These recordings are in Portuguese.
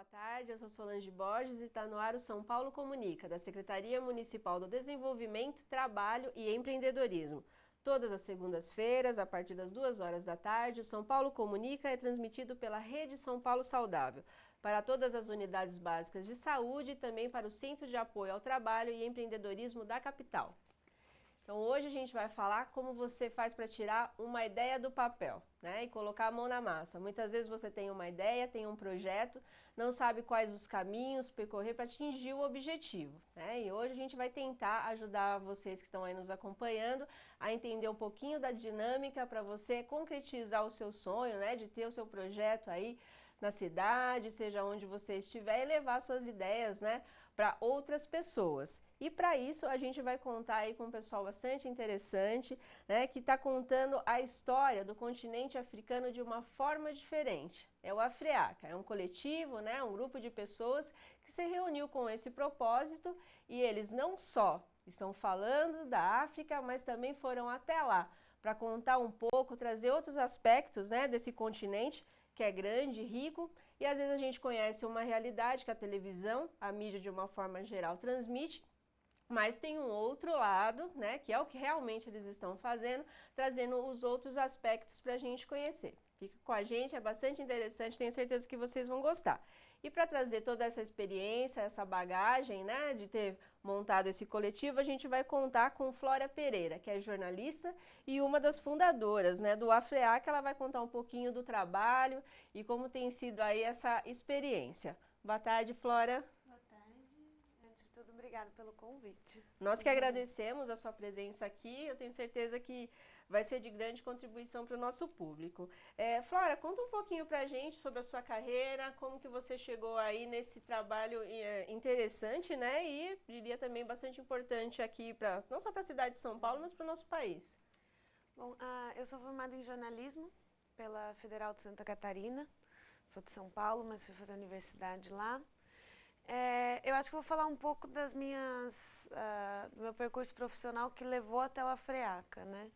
boa tarde. Eu sou Solange Borges e está no ar o São Paulo Comunica, da Secretaria Municipal do Desenvolvimento, Trabalho e Empreendedorismo. Todas as segundas-feiras, a partir das 2 horas da tarde, o São Paulo Comunica é transmitido pela Rede São Paulo Saudável, para todas as unidades básicas de saúde e também para o Centro de Apoio ao Trabalho e Empreendedorismo da capital. Então hoje a gente vai falar como você faz para tirar uma ideia do papel, né, e colocar a mão na massa. Muitas vezes você tem uma ideia, tem um projeto, não sabe quais os caminhos percorrer para atingir o objetivo, né? E hoje a gente vai tentar ajudar vocês que estão aí nos acompanhando a entender um pouquinho da dinâmica para você concretizar o seu sonho, né, de ter o seu projeto aí na cidade, seja onde você estiver, e levar suas ideias, né, para outras pessoas. E para isso a gente vai contar aí com um pessoal bastante interessante, né, que está contando a história do continente africano de uma forma diferente. É o Afreaca, é um coletivo, né, um grupo de pessoas que se reuniu com esse propósito e eles não só estão falando da África, mas também foram até lá para contar um pouco, trazer outros aspectos, né, desse continente que é grande, rico, e às vezes a gente conhece uma realidade que a televisão, a mídia de uma forma geral transmite, mas tem um outro lado, né, que é o que realmente eles estão fazendo, trazendo os outros aspectos para a gente conhecer. Fica com a gente, é bastante interessante, tenho certeza que vocês vão gostar. E para trazer toda essa experiência, essa bagagem, né, de ter montado esse coletivo, a gente vai contar com Flora Pereira, que é jornalista e uma das fundadoras, né, do Afreaca. Ela vai contar um pouquinho do trabalho e como tem sido aí essa experiência. Boa tarde, Flora. Boa tarde. Antes de tudo, obrigada pelo convite. Nós que agradecemos a sua presença aqui, eu tenho certeza que vai ser de grande contribuição para o nosso público. Flora, conta um pouquinho para a gente sobre a sua carreira, como que você chegou aí nesse trabalho interessante, né, e diria também bastante importante aqui, não só para a cidade de São Paulo, mas para o nosso país. Bom, eu sou formada em jornalismo pela Federal de Santa Catarina, sou de São Paulo, mas fui fazer a universidade lá. Eu acho que vou falar um pouco do meu percurso profissional que levou até o Afreaca, né?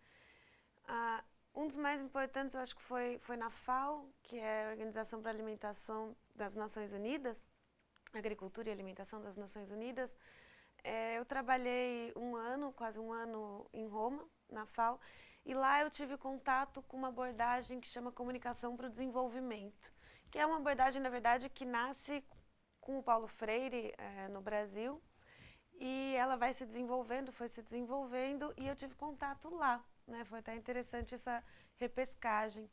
Um dos mais importantes, eu acho que foi na FAO, que é a Organização para a Alimentação das Nações Unidas, Agricultura e Alimentação das Nações Unidas. Eu trabalhei quase um ano em Roma, na FAO, e lá eu tive contato com uma abordagem que chama Comunicação para o Desenvolvimento, que é uma abordagem, na verdade, que nasce com o Paulo Freire no Brasil, e ela foi se desenvolvendo, e eu tive contato lá, né? Foi até interessante essa repescagem.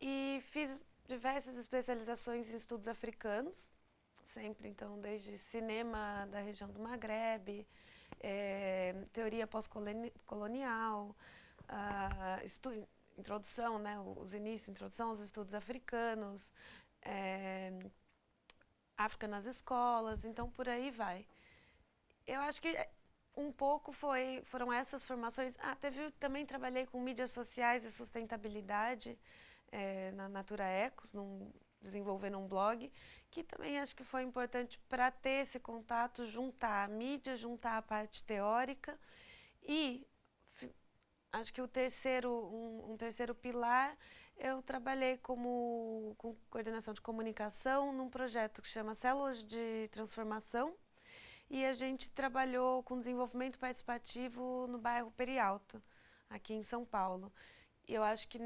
E fiz diversas especializações em estudos africanos, sempre, então, desde cinema da região do Maghreb, teoria pós-colonial, introdução, né, introdução aos estudos africanos, África nas escolas, então por aí vai. Eu acho que um pouco foram essas formações. Também trabalhei com mídias sociais e sustentabilidade na Natura Ecos, desenvolvendo um blog, que também acho que foi importante para ter esse contato, juntar a mídia, juntar a parte teórica e acho que um terceiro pilar, eu trabalhei com coordenação de comunicação num projeto que chama Células de Transformação, e a gente trabalhou com desenvolvimento participativo no bairro Perialto, aqui em São Paulo. E eu acho que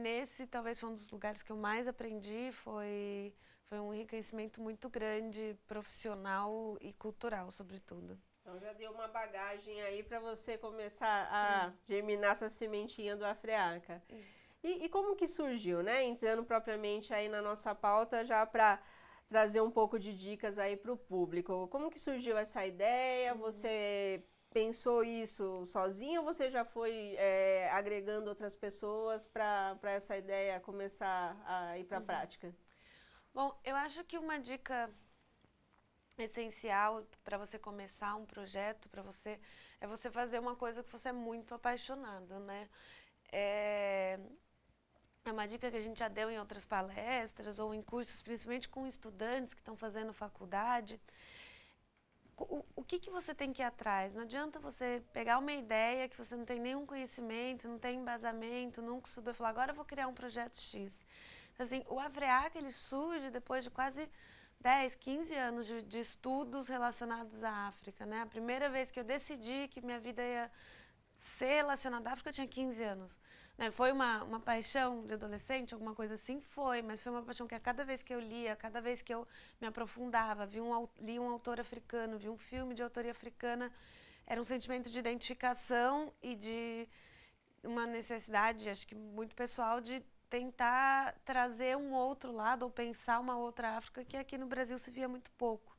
talvez foi um dos lugares que eu mais aprendi, foi um enriquecimento muito grande, profissional e cultural, sobretudo. Então já deu uma bagagem aí para você começar a germinar essa sementinha do Afreaca. E como que surgiu, né? Entrando propriamente aí na nossa pauta, já para trazer um pouco de dicas aí para o público. Como que surgiu essa ideia? Você pensou isso sozinho ou você já foi agregando outras pessoas para essa ideia começar a ir para a prática? Bom, eu acho que uma dica essencial para você começar um projeto, é você fazer uma coisa que você é muito apaixonado, né? É uma dica que a gente já deu em outras palestras ou em cursos, principalmente com estudantes que estão fazendo faculdade. O que você tem que ir atrás? Não adianta você pegar uma ideia que você não tem nenhum conhecimento, não tem embasamento, nunca estudou e falar, agora eu vou criar um projeto X. Assim, o Afreaca, ele surge depois de quase 10, 15 anos de estudos relacionados à África, né? A primeira vez que eu decidi que minha vida ia ser relacionada à África, eu tinha 15 anos. Né? Foi uma paixão de adolescente, alguma coisa assim? Foi, mas foi uma paixão que a cada vez que eu lia, cada vez que eu me aprofundava, li um autor africano, vi um filme de autoria africana, era um sentimento de identificação e de uma necessidade, acho que muito pessoal, de tentar trazer um outro lado ou pensar uma outra África que aqui no Brasil se via muito pouco.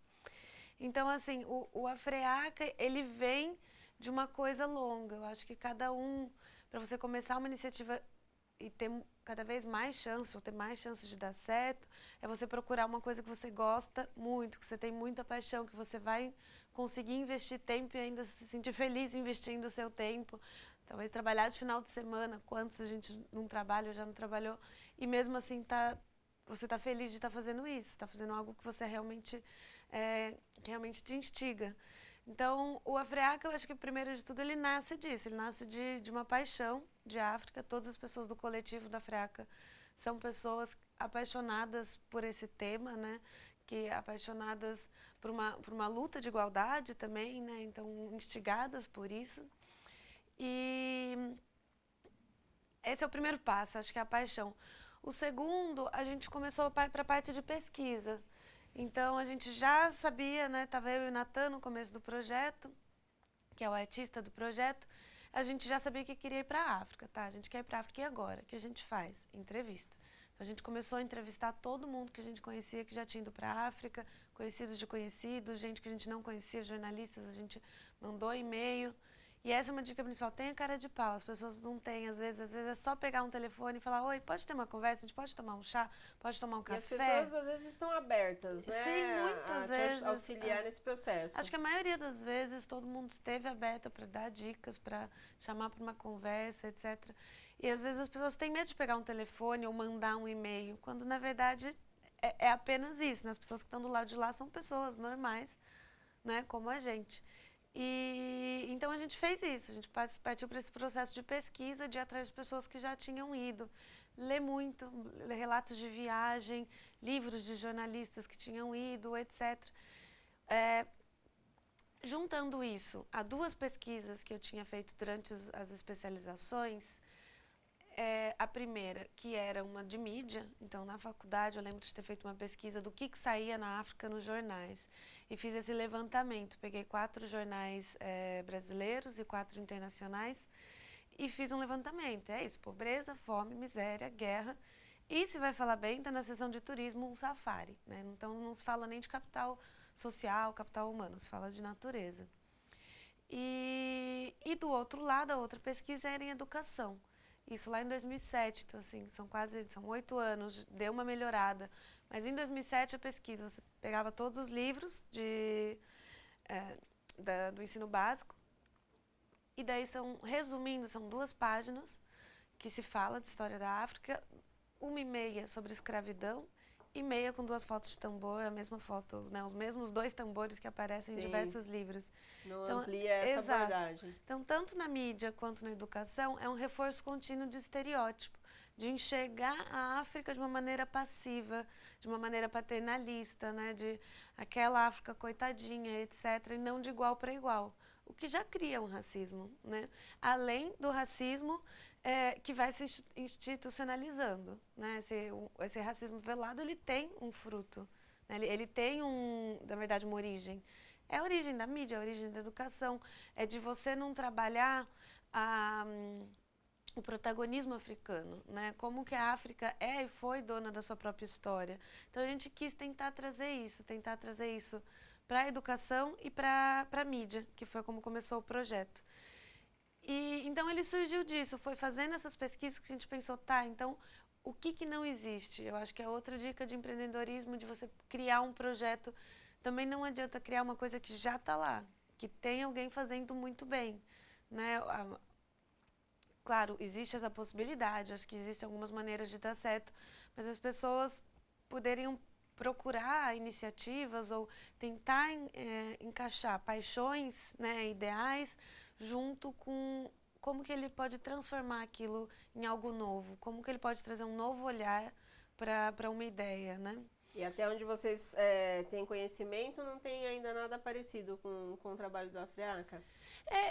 Então, assim, o Afreaca, ele vem de uma coisa longa. Eu acho que cada um, para você começar uma iniciativa e ter cada vez mais chance, ou ter mais chances de dar certo, é você procurar uma coisa que você gosta muito, que você tem muita paixão, que você vai conseguir investir tempo e ainda se sentir feliz investindo o seu tempo. Talvez trabalhar de final de semana, quantos a gente não trabalha, já não trabalhou, e mesmo assim você está feliz de estar fazendo isso, está fazendo algo que você realmente te instiga. Então, o Afreaca, eu acho que primeiro de tudo ele nasce disso, ele nasce de uma paixão de África. Todas as pessoas do coletivo da Afreaca são pessoas apaixonadas por esse tema, né? Que apaixonadas por uma luta de igualdade também, né? Então, instigadas por isso. E esse é o primeiro passo, acho que é a paixão. O segundo, a gente começou para a parte de pesquisa. Então, a gente já sabia, né? Estava eu e o Natan no começo do projeto, que é o artista do projeto. A gente já sabia que queria ir para a África, tá? A gente quer ir para a África e agora? O que a gente faz? Entrevista. Então, a gente começou a entrevistar todo mundo que a gente conhecia que já tinha ido para a África, conhecidos de conhecidos, gente que a gente não conhecia, jornalistas, a gente mandou e-mail. E essa é uma dica principal, tenha cara de pau, as pessoas não têm, às vezes é só pegar um telefone e falar, oi, pode ter uma conversa, a gente pode tomar um chá, pode tomar um café. E as pessoas às vezes estão abertas, né? Sim, muitas vezes. Auxiliar nesse processo. Acho que a maioria das vezes todo mundo esteve aberta para dar dicas, para chamar para uma conversa, etc. E às vezes as pessoas têm medo de pegar um telefone ou mandar um e-mail, quando na verdade é apenas isso, né? As pessoas que estão do lado de lá são pessoas normais, né? Como a gente. E então a gente fez isso, a gente partiu para esse processo de pesquisa, de ir atrás de pessoas que já tinham ido, ler muito, ler relatos de viagem, livros de jornalistas que tinham ido, etc. Juntando isso a duas pesquisas que eu tinha feito durante as especializações, a primeira, que era uma de mídia, então na faculdade eu lembro de ter feito uma pesquisa do que saía na África nos jornais. E fiz esse levantamento, peguei 4 jornais brasileiros e 4 internacionais e fiz um levantamento. É isso, pobreza, fome, miséria, guerra. E se vai falar bem, está na seção de turismo um safari, né? Então não se fala nem de capital social, capital humano, se fala de natureza. E do outro lado, a outra pesquisa era em educação. Isso lá em 2007, então assim, são 8 anos, deu uma melhorada. Mas em 2007 a pesquisa, você pegava todos os livros do ensino básico, e daí resumindo, são 2 páginas que se fala de história da África, 1,5 sobre escravidão, e meia com 2 fotos de tambor, a mesma foto, né, os mesmos 2 tambores que aparecem em diversos livros. Não então, amplia essa abordagem. Então, tanto na mídia quanto na educação, é um reforço contínuo de estereótipo, de enxergar a África de uma maneira passiva, de uma maneira paternalista, né, de aquela África coitadinha, etc., e não de igual para igual, o que já cria um racismo, né? Além do racismo que vai se institucionalizando, né? Esse racismo velado, ele tem um fruto, né? Ele tem, na verdade, uma origem. É a origem da mídia, é a origem da educação, é de você não trabalhar o protagonismo africano, né? Como que a África é e foi dona da sua própria história. Então a gente quis tentar trazer isso para a educação e para a mídia, que foi como começou o projeto. E então ele surgiu disso, foi fazendo essas pesquisas que a gente pensou, tá, então o que não existe? Eu acho que é outra dica de empreendedorismo, de você criar um projeto. Também não adianta criar uma coisa que já está lá, que tem alguém fazendo muito bem, né? Claro, existe essa possibilidade, acho que existem algumas maneiras de dar certo, mas as pessoas poderiam procurar iniciativas ou tentar encaixar paixões, né, ideais, junto com como que ele pode transformar aquilo em algo novo, como que ele pode trazer um novo olhar para uma ideia, né? E até onde vocês têm conhecimento, não tem ainda nada parecido com o trabalho do Afriaca?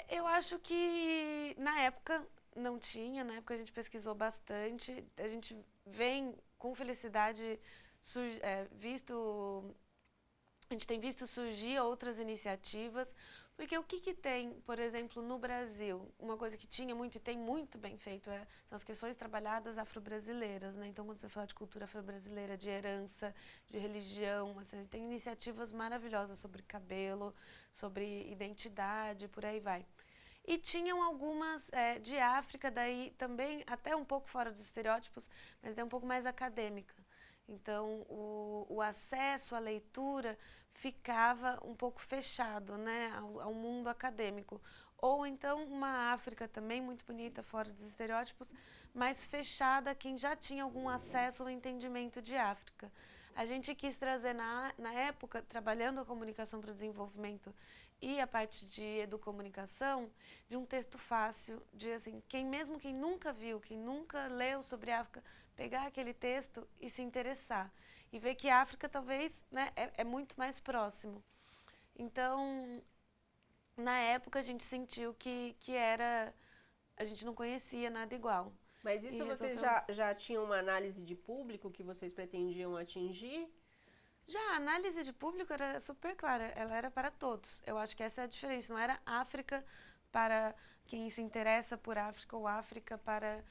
Eu acho que na época não tinha, na época a gente pesquisou bastante, a gente vem com felicidade visto, a gente tem visto surgir outras iniciativas, porque o que tem, por exemplo, no Brasil, uma coisa que tinha muito e tem muito bem feito são as questões trabalhadas afro-brasileiras, né? Então, quando você fala de cultura afro-brasileira, de herança, de religião, assim, tem iniciativas maravilhosas sobre cabelo, sobre identidade, por aí vai. E tinham algumas de África, daí também até um pouco fora dos estereótipos, mas daí um pouco mais acadêmica. Então, o acesso à leitura ficava um pouco fechado, né, ao mundo acadêmico. Ou então uma África também muito bonita, fora dos estereótipos, mas fechada a quem já tinha algum acesso ao entendimento de África. A gente quis trazer, na época, trabalhando a comunicação para o desenvolvimento e a parte de educomunicação, de um texto fácil, de assim, mesmo quem nunca viu, quem nunca leu sobre a África, pegar aquele texto e se interessar. E ver que a África talvez, né, é muito mais próximo. Então, na época a gente sentiu que a gente não conhecia nada igual. Mas isso vocês já tinham uma análise de público que vocês pretendiam atingir? Já a análise de público era super clara, ela era para todos. Eu acho que essa é a diferença, não era África para quem se interessa por África ou África para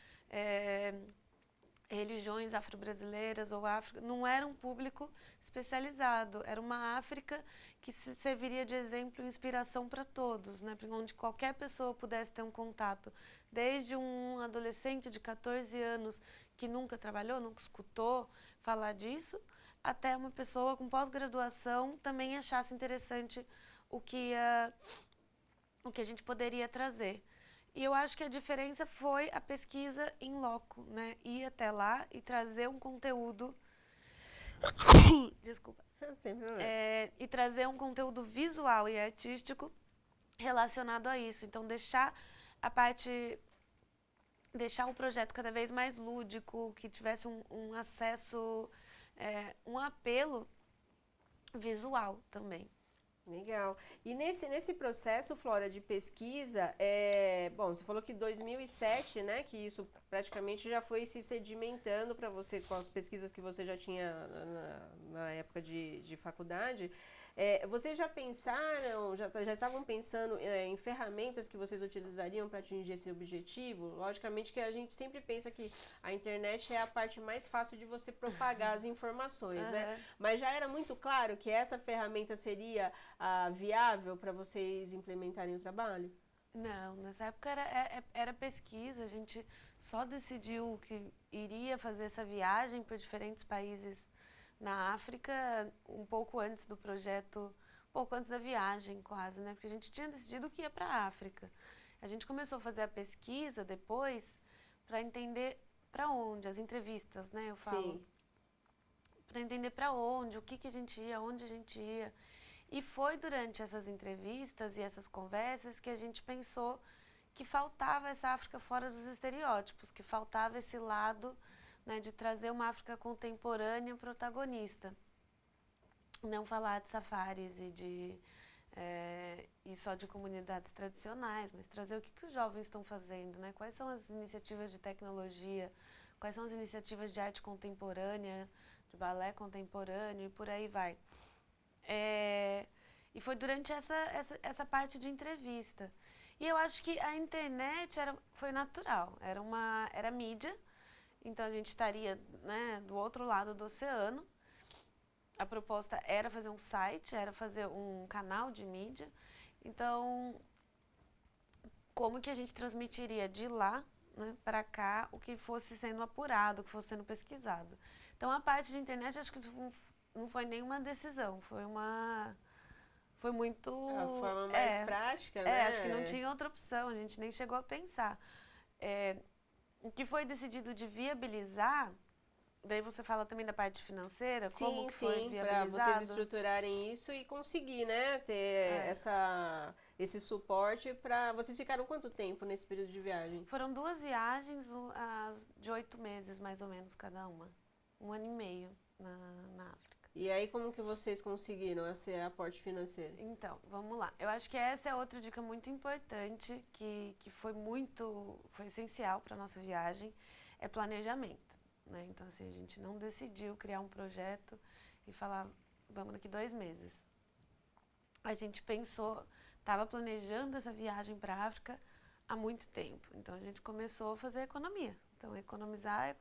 religiões afro-brasileiras ou África. Não era um público especializado, era uma África que serviria de exemplo e inspiração para todos, né? Onde qualquer pessoa pudesse ter um contato. Desde um adolescente de 14 anos que nunca trabalhou, nunca escutou falar disso, até uma pessoa com pós-graduação também achasse interessante o que a gente poderia trazer. E eu acho que a diferença foi a pesquisa em loco, né? Ir até lá e trazer um conteúdo... Desculpa. E trazer um conteúdo visual e artístico relacionado a isso. Então, deixar o projeto cada vez mais lúdico, que tivesse um acesso, um apelo visual também. Legal. E nesse processo, Flora, de pesquisa, bom, você falou que 2007, né, que isso praticamente já foi se sedimentando para vocês com as pesquisas que você já tinha na época de faculdade. Vocês já pensaram, já estavam pensando em ferramentas que vocês utilizariam para atingir esse objetivo? Logicamente que a gente sempre pensa que a internet é a parte mais fácil de você propagar as informações, né? Mas já era muito claro que essa ferramenta seria viável para vocês implementarem o trabalho? Não, nessa época era pesquisa, a gente só decidiu que iria fazer essa viagem por diferentes países na África um pouco antes do projeto, um pouco antes da viagem quase, né? Porque a gente tinha decidido que ia para a África. A gente começou a fazer a pesquisa depois para entender para onde, as entrevistas, né? Eu falo. Para entender para onde, o que a gente ia, onde a gente ia. E foi durante essas entrevistas e essas conversas que a gente pensou que faltava essa África fora dos estereótipos, que faltava esse lado, né, de trazer uma África contemporânea protagonista. Não falar de safaris e só de comunidades tradicionais, mas trazer o que os jovens estão fazendo, né? Quais são as iniciativas de tecnologia, quais são as iniciativas de arte contemporânea, de balé contemporâneo e por aí vai. E foi durante essa parte de entrevista. E eu acho que a internet foi natural, era mídia, então a gente estaria, né, do outro lado do oceano. A proposta era fazer um site, era fazer um canal de mídia. Então, como que a gente transmitiria de lá, né, para cá o que fosse sendo apurado, o que fosse sendo pesquisado? Então, a parte de internet acho que não foi nenhuma decisão, foi muito... A forma mais prática, né? Acho que não tinha outra opção, a gente nem chegou a pensar. O que foi decidido de viabilizar, daí você fala também da parte financeira, como que foi viabilizado? Para vocês estruturarem isso e conseguir, né, ter esse suporte para... Vocês ficaram quanto tempo nesse período de viagem? Foram 2 viagens de 8 meses, mais ou menos, cada uma. 1 ano e meio na África. E aí, como que vocês conseguiram esse aporte financeiro? Então, vamos lá. Eu acho que essa é outra dica muito importante, que foi essencial para a nossa viagem, é planejamento, né? Então, assim, a gente não decidiu criar um projeto e falar, vamos daqui 2 meses. A gente pensou, estava planejando essa viagem para a África há muito tempo. Então, a gente começou a fazer economia. Então, economizar.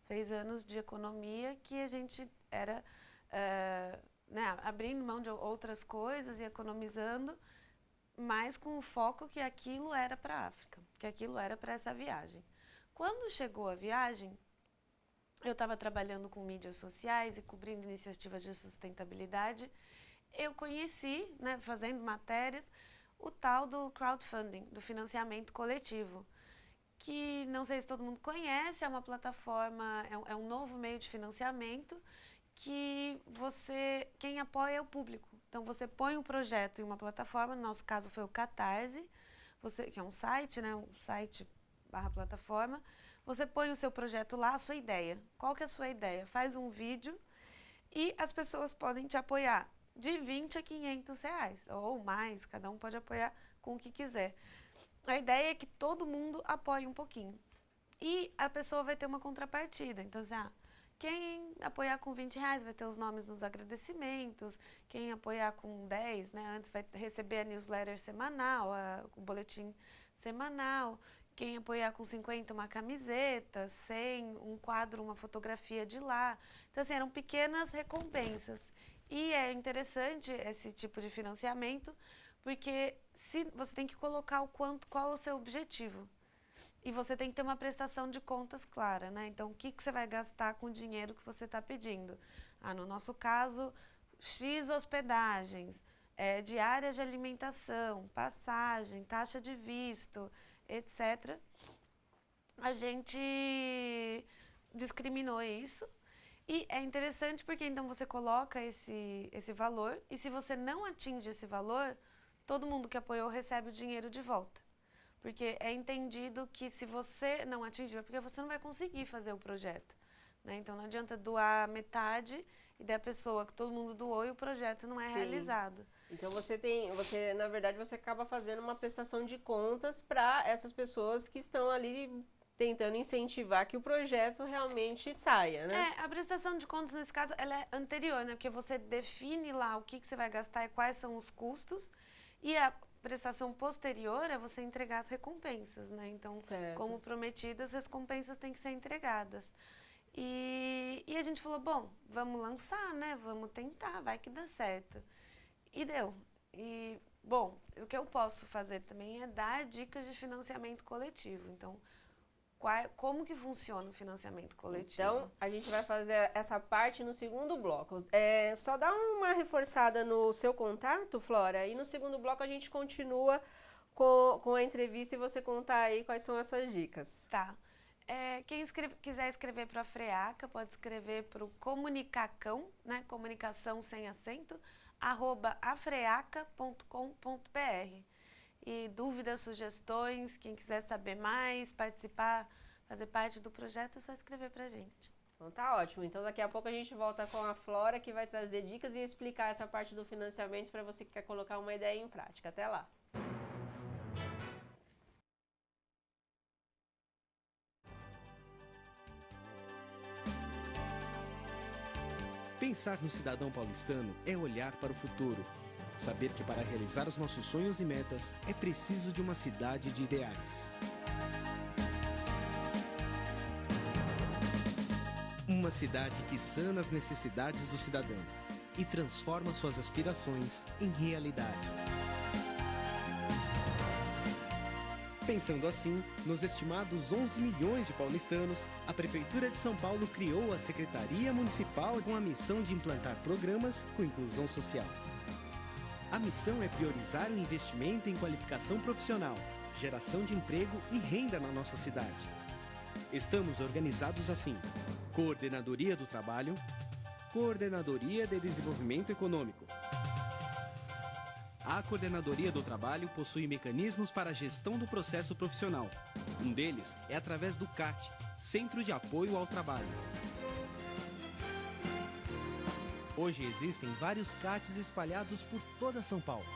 Fez anos de economia que a gente era né, abrindo mão de outras coisas e economizando, mas com o foco que aquilo era para a África, que aquilo era para essa viagem. Quando chegou a viagem, eu estava trabalhando com mídias sociais e cobrindo iniciativas de sustentabilidade. Eu conheci, né, fazendo matérias, o tal do crowdfunding, do financiamento coletivo, que não sei se todo mundo conhece, é uma plataforma, é um novo meio de financiamento que quem apoia é o público. Então, você põe um projeto em uma plataforma, no nosso caso foi o Catarse, que é um site, né, um site /plataforma, você põe o seu projeto lá, a sua ideia. Qual que é a sua ideia? Faz um vídeo e as pessoas podem te apoiar de 20 a 500 reais, ou mais, cada um pode apoiar com o que quiser. A ideia é que todo mundo apoie um pouquinho. E a pessoa vai ter uma contrapartida. Então, assim, quem apoiar com 20 reais vai ter os nomes nos agradecimentos. Quem apoiar com 10, né, antes vai receber a newsletter semanal, o boletim semanal. Quem apoiar com 50, uma camiseta, 100, um quadro, uma fotografia de lá. Então, assim, eram pequenas recompensas. E é interessante esse tipo de financiamento, porque você tem que colocar qual é o seu objetivo. E você tem que ter uma prestação de contas clara, né? Então, o que você vai gastar com o dinheiro que você está pedindo? No nosso caso, X hospedagens, diárias de alimentação, passagem, taxa de visto, etc. A gente discriminou isso. E é interessante porque, então, você coloca esse valor, e se você não atinge esse valor, todo mundo que apoiou recebe o dinheiro de volta. Porque é entendido que se você não atingir, é porque você não vai conseguir fazer o projeto, né? Então, não adianta doar metade e daí a pessoa que todo mundo doou e o projeto não é realizado. Então, na verdade, você acaba fazendo uma prestação de contas para essas pessoas que estão ali tentando incentivar que o projeto realmente saia, né? A prestação de contas, nesse caso, ela é anterior, né? Porque você define lá o que você vai gastar e quais são os custos. E a prestação posterior é você entregar as recompensas, né? Então, como prometido, as recompensas têm que ser entregadas. E a gente falou, bom, vamos lançar, né? Vamos tentar, vai que dá certo. E deu. E, bom, o que eu posso fazer também é dar dicas de financiamento coletivo. Então, como que funciona o financiamento coletivo? Então, a gente vai fazer essa parte no segundo bloco. Só dá uma reforçada no seu contato, Flora, e no segundo bloco a gente continua com a entrevista e você contar aí quais são essas dicas. Tá. Quem quiser escrever para a Freaca, pode escrever para o comunicacão, né? Comunicação sem acento, @afreaca.com.br. E dúvidas, sugestões, quem quiser saber mais, participar, fazer parte do projeto, é só escrever pra gente. Então tá ótimo. Então daqui a pouco a gente volta com a Flora, que vai trazer dicas e explicar essa parte do financiamento para você que quer colocar uma ideia em prática. Até lá! Pensar no cidadão paulistano é olhar para o futuro. Saber que para realizar os nossos sonhos e metas é preciso de uma cidade de ideais. Uma cidade que sana as necessidades do cidadão e transforma suas aspirações em realidade. Pensando assim, nos estimados 11 milhões de paulistanos, a Prefeitura de São Paulo criou a Secretaria Municipal com a missão de implantar programas com inclusão social. A missão é priorizar o investimento em qualificação profissional, geração de emprego e renda na nossa cidade. Estamos organizados assim: Coordenadoria do Trabalho, Coordenadoria de Desenvolvimento Econômico. A Coordenadoria do Trabalho possui mecanismos para a gestão do processo profissional. Um deles é através do CAT, Centro de Apoio ao Trabalho. Hoje existem vários CATs espalhados por toda São Paulo.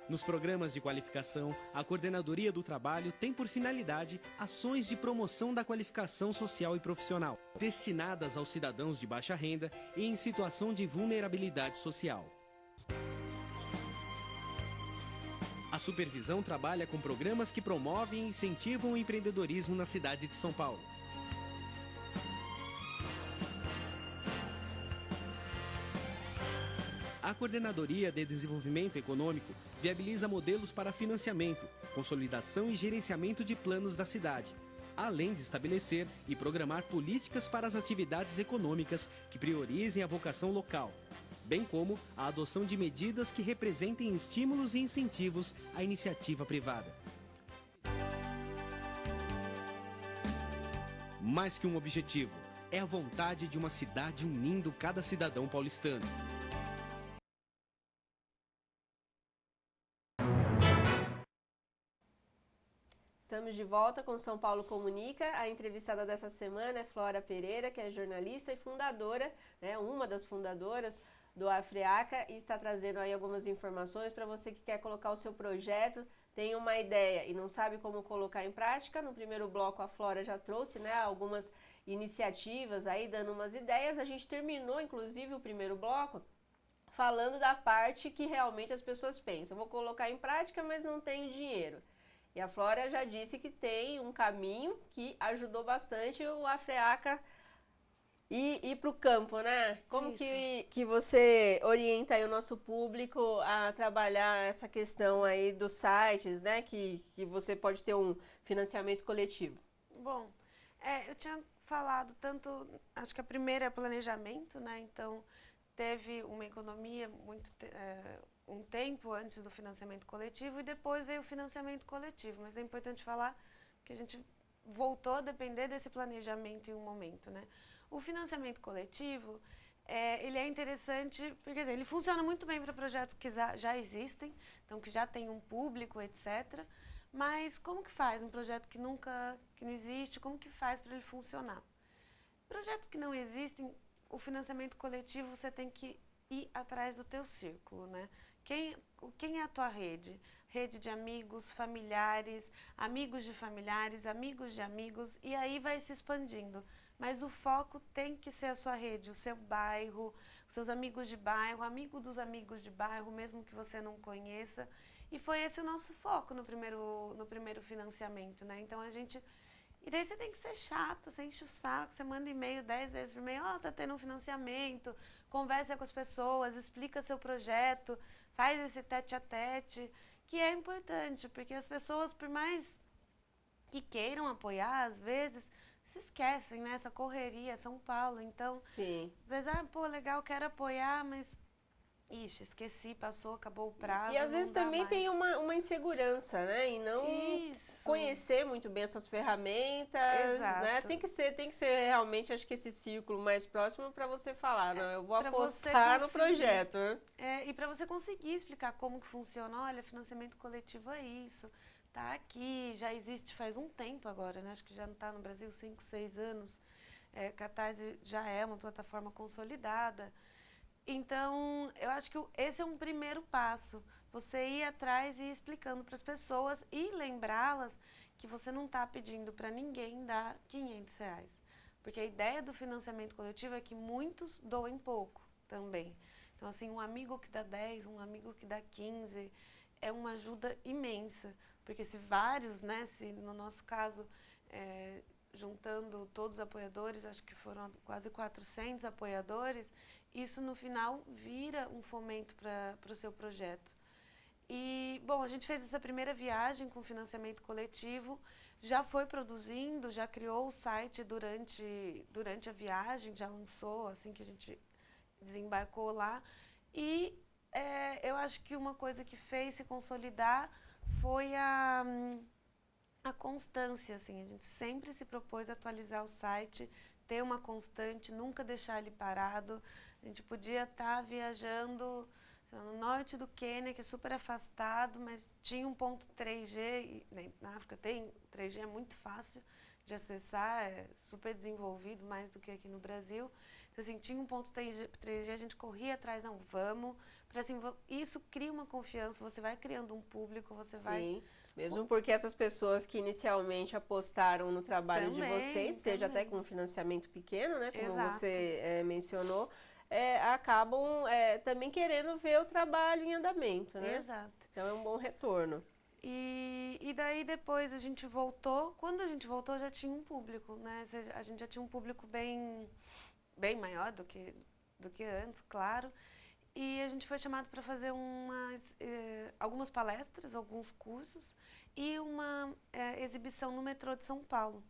Nos programas de qualificação, a Coordenadoria do Trabalho tem por finalidade ações de promoção da qualificação social e profissional, destinadas aos cidadãos de baixa renda e em situação de vulnerabilidade social. A supervisão trabalha com programas que promovem e incentivam o empreendedorismo na cidade de São Paulo. A Coordenadoria de Desenvolvimento Econômico viabiliza modelos para financiamento, consolidação e gerenciamento de planos da cidade, além de estabelecer e programar políticas para as atividades econômicas que priorizem a vocação local, bem como a adoção de medidas que representem estímulos e incentivos à iniciativa privada. Mais que um objetivo, é a vontade de uma cidade unindo cada cidadão paulistano. Estamos de volta com São Paulo Comunica. A entrevistada dessa semana é Flora Pereira, que é jornalista e fundadora, uma das fundadoras do Afreaca, e está trazendo aí algumas informações para você que quer colocar o seu projeto, tem uma ideia e não sabe como colocar em prática. No primeiro bloco a Flora já trouxe algumas iniciativas aí, dando umas ideias. A gente terminou, inclusive, o primeiro bloco falando da parte que realmente as pessoas pensam. Vou colocar em prática, mas não tenho dinheiro. E a Flora já disse que tem um caminho que ajudou bastante o Afreaca ir para o campo, né? Como que você orienta aí o nosso público a trabalhar essa questão aí dos sites, né? Que você pode ter um financiamento coletivo. Bom, eu tinha falado tanto, acho que a primeira é planejamento, né? Então, teve uma economia um tempo antes do financiamento coletivo e depois veio o financiamento coletivo. Mas é importante falar que a gente voltou a depender desse planejamento em um momento, né? O financiamento coletivo, ele é interessante porque, quer dizer, ele funciona muito bem para projetos que já existem, então que já tem um público, etc. Mas como que faz um projeto que não existe, como que faz para ele funcionar? Projetos que não existem, o financiamento coletivo você tem que ir atrás do teu círculo, né? Quem é a tua rede? Rede de amigos, familiares, amigos de familiares, amigos de amigos, e aí vai se expandindo. Mas o foco tem que ser a sua rede, o seu bairro, os seus amigos de bairro, amigo dos amigos de bairro, mesmo que você não conheça. E foi esse o nosso foco no primeiro financiamento, né? Então E daí você tem que ser chato, você enche o saco, você manda e-mail 10 vezes por e-mail, tá tendo um financiamento, conversa com as pessoas, explica seu projeto, faz esse tete-a-tete, que é importante, porque as pessoas, por mais que queiram apoiar, às vezes, se esquecem, né? Essa correria, São Paulo, então, Sim. Às vezes, legal, quero apoiar, mas... Ixi, esqueci, passou, acabou o prazo. E às vezes também tem uma insegurança, né? E não conhecer muito bem essas ferramentas, né? Tem que ser realmente, acho que esse círculo mais próximo para você falar, não, eu vou apostar no projeto. E para você conseguir explicar como que funciona, olha, financiamento coletivo é isso, tá aqui, já existe faz um tempo agora, né? Acho que já não está no Brasil 5, 6 anos. Catarse já é uma plataforma consolidada. Então, eu acho que esse é um primeiro passo, você ir atrás e ir explicando para as pessoas e lembrá-las que você não está pedindo para ninguém dar R$500. Porque a ideia do financiamento coletivo é que muitos doem pouco também. Então, assim, um amigo que dá 10, um amigo que dá 15, é uma ajuda imensa. Porque se vários, né, se no nosso caso, juntando todos os apoiadores, acho que foram quase 400 apoiadores, isso no final vira um fomento para o seu projeto. E, bom, a gente fez essa primeira viagem com financiamento coletivo, já foi produzindo, já criou o site durante a viagem, já lançou assim que a gente desembarcou lá. E eu acho que uma coisa que fez se consolidar foi a constância, assim, a gente sempre se propôs a atualizar o site, ter uma constante, nunca deixar ele parado. A gente podia estar viajando, Então, no norte do Quênia, que é super afastado, mas tinha um ponto 3G, e, né, na África tem, 3G é muito fácil de acessar, é super desenvolvido, mais do que aqui no Brasil. Então, assim, tinha um ponto 3G, a gente corria atrás, não, vamos, para assim, isso cria uma confiança, você vai criando um público, você vai... Sim, mesmo porque essas pessoas que inicialmente apostaram no trabalho de vocês, seja até com um financiamento pequeno, né, como você mencionou, acabam também querendo ver o trabalho em andamento, né? Exato. Então é um bom retorno. E daí depois a gente voltou, quando a gente voltou já tinha um público, né? A gente já tinha um público bem maior do que antes, claro. E a gente foi chamado para fazer algumas palestras, alguns cursos e uma exibição no metrô de São Paulo.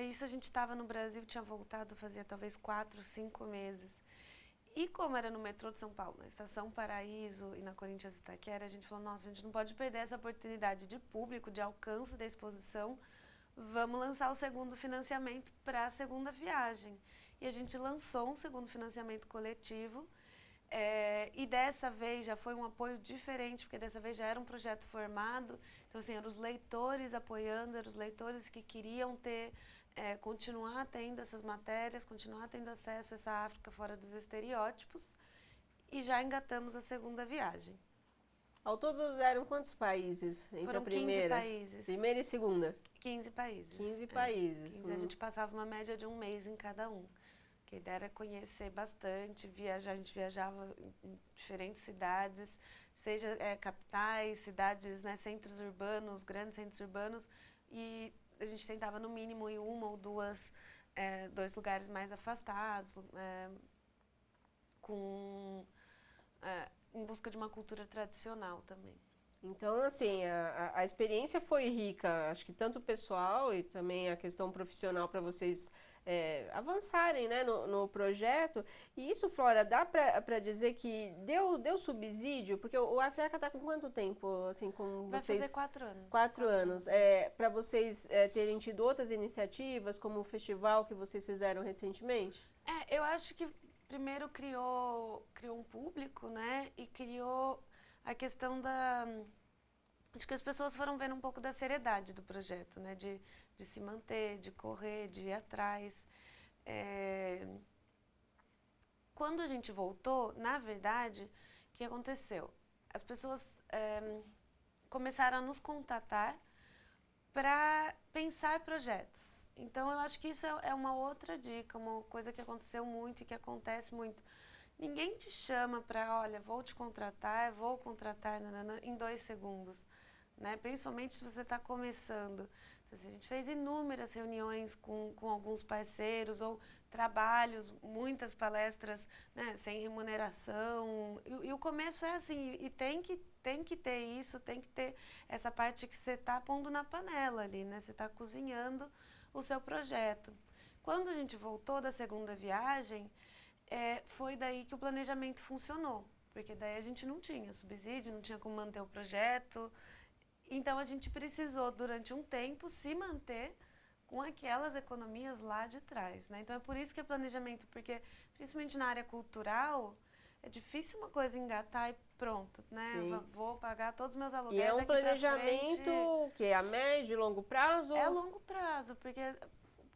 Isso a gente estava no Brasil, tinha voltado fazia talvez 4, 5 meses. E como era no metrô de São Paulo, na Estação Paraíso e na Corinthians Itaquera, a gente falou, nossa, a gente não pode perder essa oportunidade de público, de alcance da exposição. Vamos lançar o segundo financiamento para a segunda viagem. E a gente lançou um segundo financiamento coletivo. E dessa vez já foi um apoio diferente, porque dessa vez já era um projeto formado. Então, assim, eram os leitores apoiando, eram os leitores que queriam continuar tendo essas matérias, continuar tendo acesso a essa África fora dos estereótipos. E já engatamos a segunda viagem. Ao todo eram quantos países entre Foram a primeira? 15 países. Primeira e segunda? 15 países. 15 países. 15, a gente passava uma média de um mês em cada um. Que a ideia era conhecer bastante, viajar, a gente viajava em diferentes cidades, seja capitais, cidades, né, centros urbanos, grandes centros urbanos, e a gente tentava no mínimo ir uma ou duas, 2 lugares mais afastados, em busca de uma cultura tradicional também. Então, assim, a experiência foi rica, acho que tanto pessoal e também a questão profissional para vocês avançarem, né, no projeto. E isso, Flora, dá para dizer que deu subsídio? Porque o Africa está com quanto tempo, assim, com vocês? Vai fazer 4 anos. 4 anos. Para vocês terem tido outras iniciativas, como o festival que vocês fizeram recentemente? Eu acho que primeiro criou um público, né, e criou a questão acho que as pessoas foram vendo um pouco da seriedade do projeto, né? De se manter, de correr, de ir atrás. Quando a gente voltou, na verdade, o que aconteceu? As pessoas começaram a nos contatar para pensar projetos. Então, eu acho que isso é uma outra dica, uma coisa que aconteceu muito e que acontece muito. Ninguém te chama para, olha, vou te contratar, vou contratar em 2 segundos. Né? Principalmente se você está começando. Então, assim, a gente fez inúmeras reuniões com alguns parceiros ou trabalhos, muitas palestras, né, sem remuneração. E o começo é assim, e tem que ter isso, tem que ter essa parte que você está pondo na panela ali, né? Você está cozinhando o seu projeto. Quando a gente voltou da segunda viagem, foi daí que o planejamento funcionou, porque daí a gente não tinha subsídio, não tinha como manter o projeto. Então, a gente precisou, durante um tempo, se manter com aquelas economias lá de trás, né? Então, é por isso que é planejamento, porque, principalmente na área cultural, é difícil uma coisa engatar e pronto, né? Vou pagar todos os meus aluguéis. E é um planejamento que é a médio e longo prazo? É a longo prazo, porque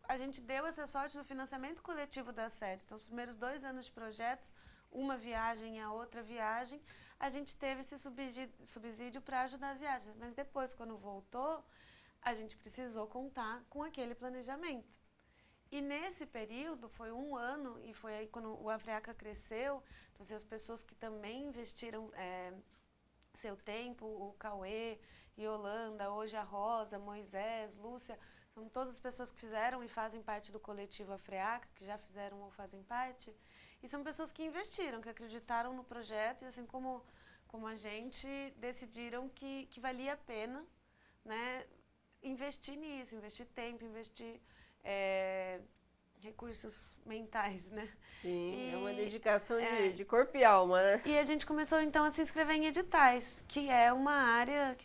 a gente deu essa sorte do financiamento coletivo dar certo. Então, os primeiros 2 anos de projetos, uma viagem e a outra viagem, a gente teve esse subsídio para ajudar as viagens. Mas depois, quando voltou, a gente precisou contar com aquele planejamento. E nesse período, foi 1 ano, e foi aí quando o Africa cresceu, então, assim, as pessoas que também investiram seu tempo, o Cauê, Yolanda, hoje a Rosa, Moisés, Lúcia, são todas as pessoas que fizeram e fazem parte do coletivo Africa, que já fizeram ou fazem parte. E são pessoas que investiram, que acreditaram no projeto e, assim como a gente, decidiram que valia a pena, né, investir nisso, investir tempo, investir recursos mentais, né? Sim, é uma dedicação de corpo e alma, né? E a gente começou, então, a se inscrever em editais, que é uma área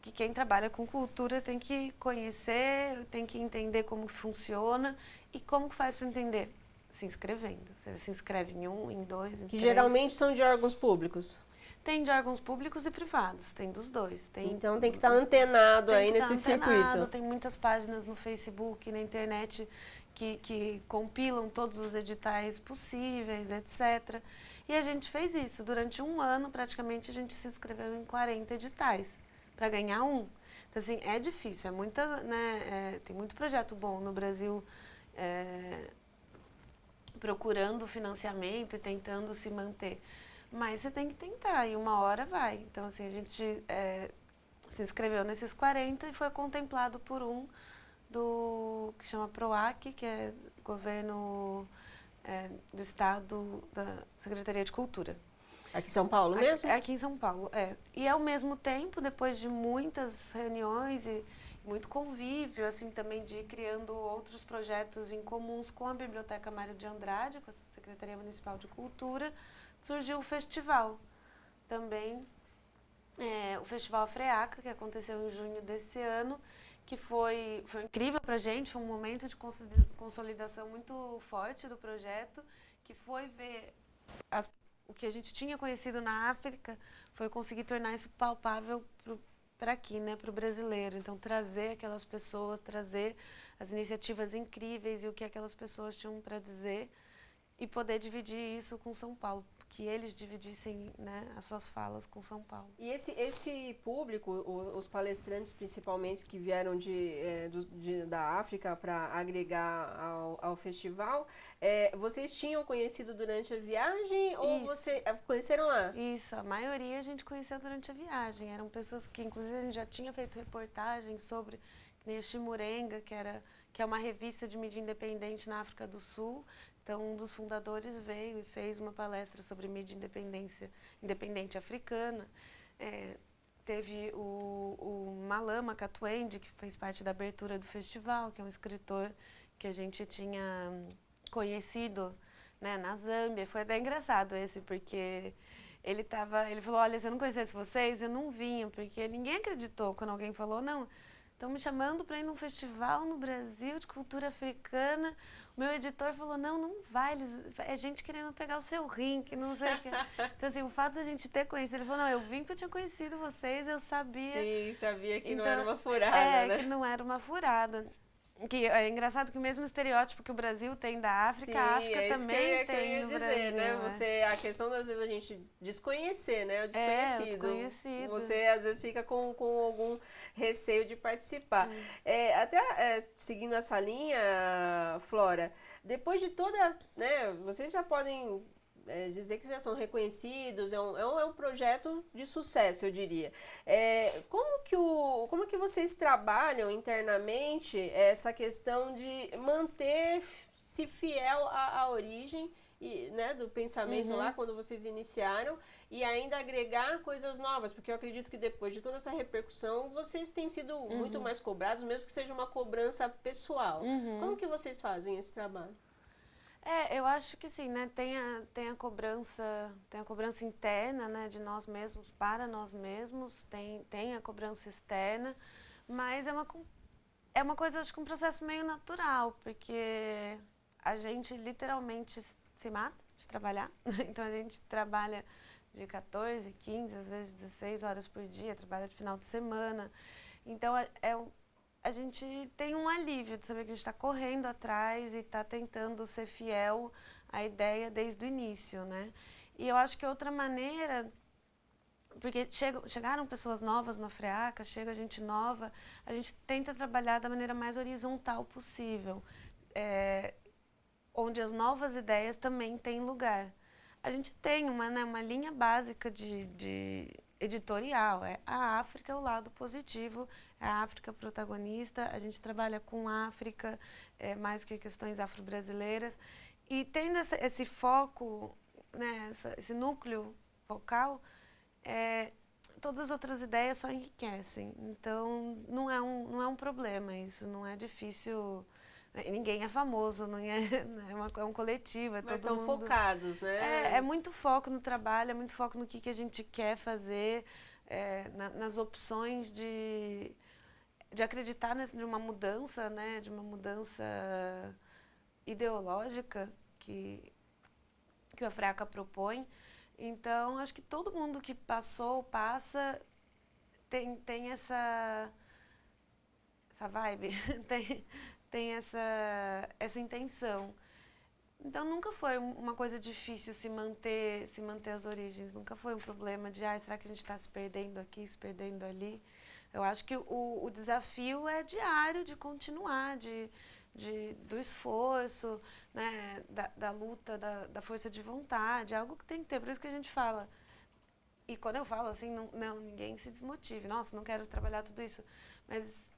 que quem trabalha com cultura tem que conhecer, tem que entender como funciona e como que faz para entender. Se inscrevendo. Você se inscreve em 1, em 2, em 3. Que geralmente são de órgãos públicos. Tem de órgãos públicos e privados, tem dos dois. Então tem que estar antenado aí nesse circuito. Tem muitas páginas no Facebook, na internet, que compilam todos os editais possíveis, etc. E a gente fez isso. Durante um ano, praticamente, a gente se inscreveu em 40 editais para ganhar um. Então, assim, é difícil, tem muito projeto bom no Brasil procurando financiamento e tentando se manter. Mas você tem que tentar, e uma hora vai. Então, assim, a gente se inscreveu nesses 40 e foi contemplado por um que chama PROAC, que é governo do Estado, da Secretaria de Cultura. Aqui em São Paulo mesmo? Aqui em São Paulo, E ao mesmo tempo, depois de muitas reuniões e muito convívio, assim, também de ir criando outros projetos em comuns com a Biblioteca Mário de Andrade, com a Secretaria Municipal de Cultura, surgiu o festival. Também o Festival Freaca, que aconteceu em junho desse ano, que foi incrível para a gente, foi um momento de consolidação muito forte do projeto, que foi ver o que a gente tinha conhecido na África, foi conseguir tornar isso palpável para aqui, né, para o brasileiro. Então, trazer aquelas pessoas, trazer as iniciativas incríveis e o que aquelas pessoas tinham para dizer e poder dividir isso com São Paulo, que eles dividissem, né, as suas falas com São Paulo. E esse público, os palestrantes principalmente que vieram da África para agregar ao festival, vocês tinham conhecido durante a viagem ou vocês conheceram lá? Isso, a maioria a gente conheceu durante a viagem. Eram pessoas que, inclusive, a gente já tinha feito reportagens sobre, que nem a Chimurenga, que é uma revista de mídia independente na África do Sul. Então, um dos fundadores veio e fez uma palestra sobre mídia independente africana. Teve o Malama Katwendi, que fez parte da abertura do festival, que é um escritor que a gente tinha conhecido, né, na Zâmbia. Foi até engraçado esse, porque ele falou, olha, se eu não conhecesse vocês, eu não vinha, porque ninguém acreditou quando alguém falou, não, estão me chamando para ir num festival no Brasil de cultura africana. O meu editor falou, não vai, é gente querendo pegar o seu rim, que não sei o que. Então, assim, o fato da gente ter conhecido, ele falou, não, eu vim porque eu tinha conhecido vocês, eu sabia. Sim, sabia que não era uma furada, né? Que não era uma furada. Que é engraçado que o mesmo estereótipo que o Brasil tem da África, sim, a África também tem no dizer, Brasil. Né? A questão das vezes a gente desconhecer, né? O desconhecido. O desconhecido. Você às vezes fica com algum receio de participar. Seguindo essa linha, Flora, depois de toda, né? Vocês já podem dizer que já são reconhecidos, é um projeto de sucesso, eu diria. Como que vocês trabalham internamente essa questão de manter-se fiel à origem né, do pensamento lá, quando vocês iniciaram, e ainda agregar coisas novas? Porque eu acredito que depois de toda essa repercussão, vocês têm sido muito mais cobrados, mesmo que seja uma cobrança pessoal. Como que vocês fazem esse trabalho? Eu acho que sim, né? Tem a cobrança interna, né, de nós mesmos para nós mesmos, tem a cobrança externa, mas é uma coisa, acho que um processo meio natural, porque a gente literalmente se mata de trabalhar. Então a gente trabalha de 14, 15, às vezes 16 horas por dia, trabalha de final de semana. Então a gente tem um alívio de saber que a gente está correndo atrás e está tentando ser fiel à ideia desde o início, né? E eu acho que outra maneira, porque chegaram pessoas novas na Freaca, chega gente nova, a gente tenta trabalhar da maneira mais horizontal possível, onde as novas ideias também têm lugar. A gente tem uma linha básica de editorial, a África é o lado positivo, é a África protagonista, a gente trabalha com a África mais que questões afro-brasileiras, e tendo esse foco, né, esse núcleo focal, todas as outras ideias só enriquecem. Então, não é um problema isso, não é difícil. Ninguém é famoso, é um coletivo. Mas estão focados, né? É muito foco no trabalho, é muito foco no que a gente quer fazer, nas opções de acreditar de uma mudança, né? De uma mudança ideológica que a Freaca propõe. Então, acho que todo mundo que passou, passa, tem essa vibe, tem essa intenção. Então, nunca foi uma coisa difícil se manter as origens. Nunca foi um problema de, será que a gente está se perdendo aqui, se perdendo ali? Eu acho que o desafio é diário de continuar, do esforço, né, da luta, da força de vontade, algo que tem que ter. Por isso que a gente fala. E quando eu falo assim, não, ninguém se desmotive. Nossa, não quero trabalhar tudo isso. Mas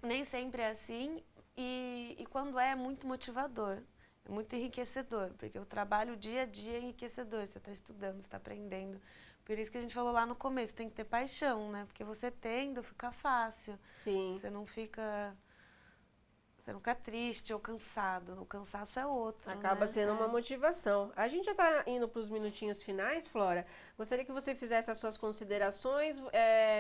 nem sempre é assim. E quando é muito motivador. É muito enriquecedor, porque o trabalho dia a dia é enriquecedor. Você está estudando, você está aprendendo. Por isso que a gente falou lá no começo, tem que ter paixão, né? Porque você tendo, fica fácil. Sim. Você não fica triste ou cansado. O cansaço é outro, Acaba né? sendo uma motivação. A gente já está indo para os minutinhos finais, Flora. Gostaria que você fizesse as suas considerações,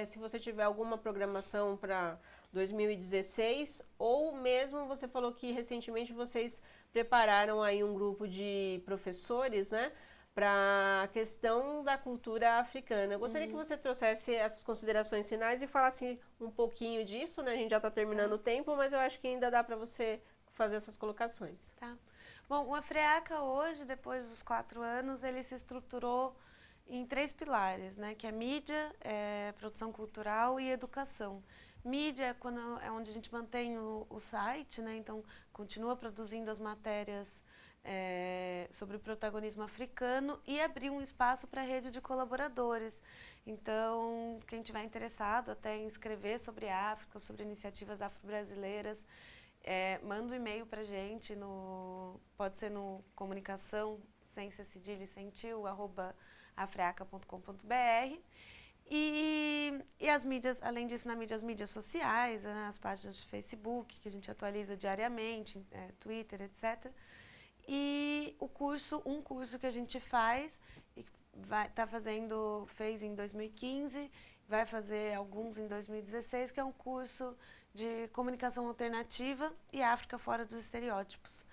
se você tiver alguma programação para 2016, ou mesmo você falou que recentemente vocês prepararam aí um grupo de professores, né, para a questão da cultura africana. Eu gostaria que você trouxesse essas considerações finais e falasse um pouquinho disso, né? A gente já está terminando o tempo, mas eu acho que ainda dá para você fazer essas colocações. Tá. Bom, o AFREACA hoje, depois dos 4 anos, ele se estruturou em 3 pilares, né? Que é mídia, produção cultural e educação. Mídia é onde a gente mantém o site, né? Então, continua produzindo as matérias sobre o protagonismo africano e abrir um espaço para a rede de colaboradores. Então, quem tiver interessado até em escrever sobre a África, sobre iniciativas afro-brasileiras, manda um e-mail para a gente, pode ser no comunicação, sem ser cedilha e sem tio, @afreaca.com.br. E as mídias, além disso, as mídias sociais, né, as páginas de Facebook, que a gente atualiza diariamente, Twitter, etc. E um curso que a gente faz, e fez em 2015, vai fazer alguns em 2016, que é um curso de comunicação alternativa e África fora dos estereótipos.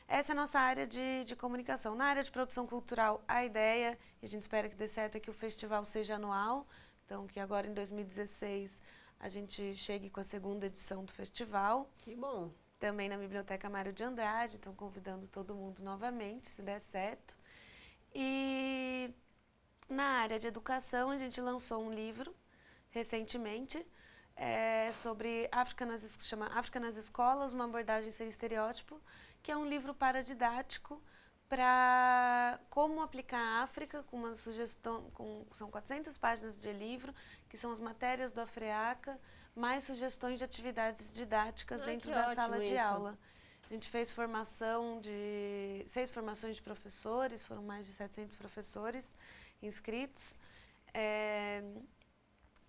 Essa é a nossa área de comunicação. Na área de produção cultural, a ideia, e a gente espera que dê certo, é que o festival seja anual. Então, que agora em 2016 a gente chegue com a 2ª edição do festival. Que bom. Também na Biblioteca Mário de Andrade, então convidando todo mundo novamente, se der certo. E na área de educação, a gente lançou um livro recentemente sobre chama África nas Escolas, uma abordagem sem estereótipo, que é um livro paradidático para como aplicar a África, com uma sugestão, são 400 páginas de livro, que são as matérias do AFREACA, mais sugestões de atividades didáticas dentro da sala de aula. A gente fez 6 formações de professores, foram mais de 700 professores inscritos,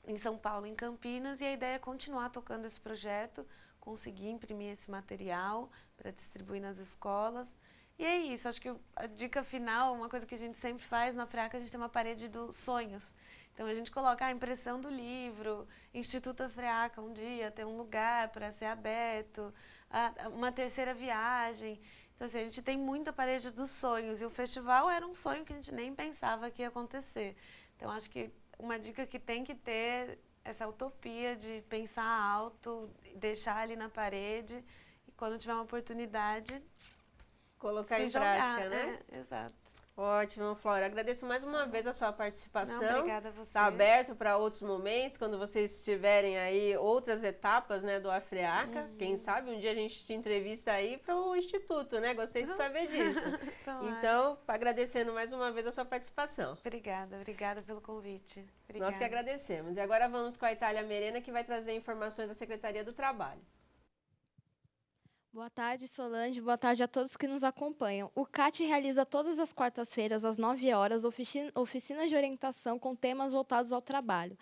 em São Paulo, em Campinas, e a ideia é continuar tocando esse projeto, conseguir imprimir esse material para distribuir nas escolas. E é isso, acho que a dica final, uma coisa que a gente sempre faz na AFREACA, a gente tem uma parede dos sonhos. Então, a gente coloca a impressão do livro, Instituto AFREACA, um dia ter um lugar para ser aberto, uma 3ª viagem. Então, assim, a gente tem muita parede dos sonhos. E o festival era um sonho que a gente nem pensava que ia acontecer. Então, acho que uma dica que tem que ter essa utopia de pensar alto, deixar ali na parede, e quando tiver uma oportunidade, colocar em prática, né? Exato. Ótimo, Flora. Agradeço mais uma vez a sua participação. Não, obrigada a você. Está aberto para outros momentos, quando vocês tiverem aí outras etapas, né, do AFREACA. Quem sabe um dia a gente te entrevista aí para o Instituto, né? Gostei de saber disso. Então, agradecendo mais uma vez a sua participação. Obrigada pelo convite. Obrigada. Nós que agradecemos. E agora vamos com a Itália Merena, que vai trazer informações da Secretaria do Trabalho. Boa tarde, Solange. Boa tarde a todos que nos acompanham. O CAT realiza todas as quartas-feiras, às 9 horas, oficinas de orientação com temas voltados ao trabalho.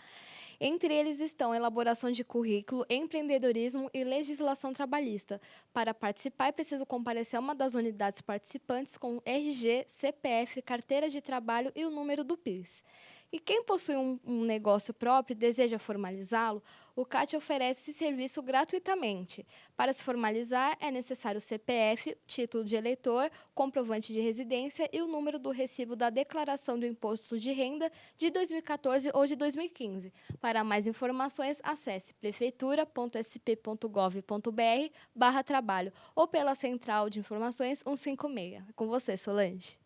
Entre eles estão elaboração de currículo, empreendedorismo e legislação trabalhista. Para participar, é preciso comparecer a uma das unidades participantes com RG, CPF, carteira de trabalho e o número do PIS. E quem possui um negócio próprio e deseja formalizá-lo, o CAT oferece esse serviço gratuitamente. Para se formalizar, é necessário o CPF, título de eleitor, comprovante de residência e o número do recibo da declaração do imposto de renda de 2014 ou de 2015. Para mais informações, acesse prefeitura.sp.gov.br/trabalho ou pela Central de Informações 156. Com você, Solange.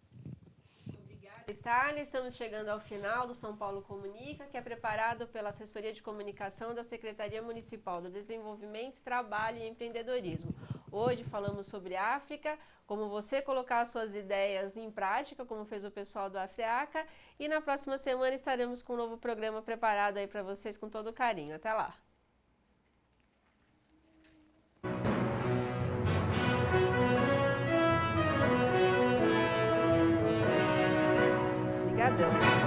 Itália, estamos chegando ao final do São Paulo Comunica, que é preparado pela Assessoria de Comunicação da Secretaria Municipal do Desenvolvimento, Trabalho e Empreendedorismo. Hoje falamos sobre África, como você colocar suas ideias em prática, como fez o pessoal do Afriaca, e na próxima semana estaremos com um novo programa preparado aí para vocês com todo carinho. Até lá! Obrigadão.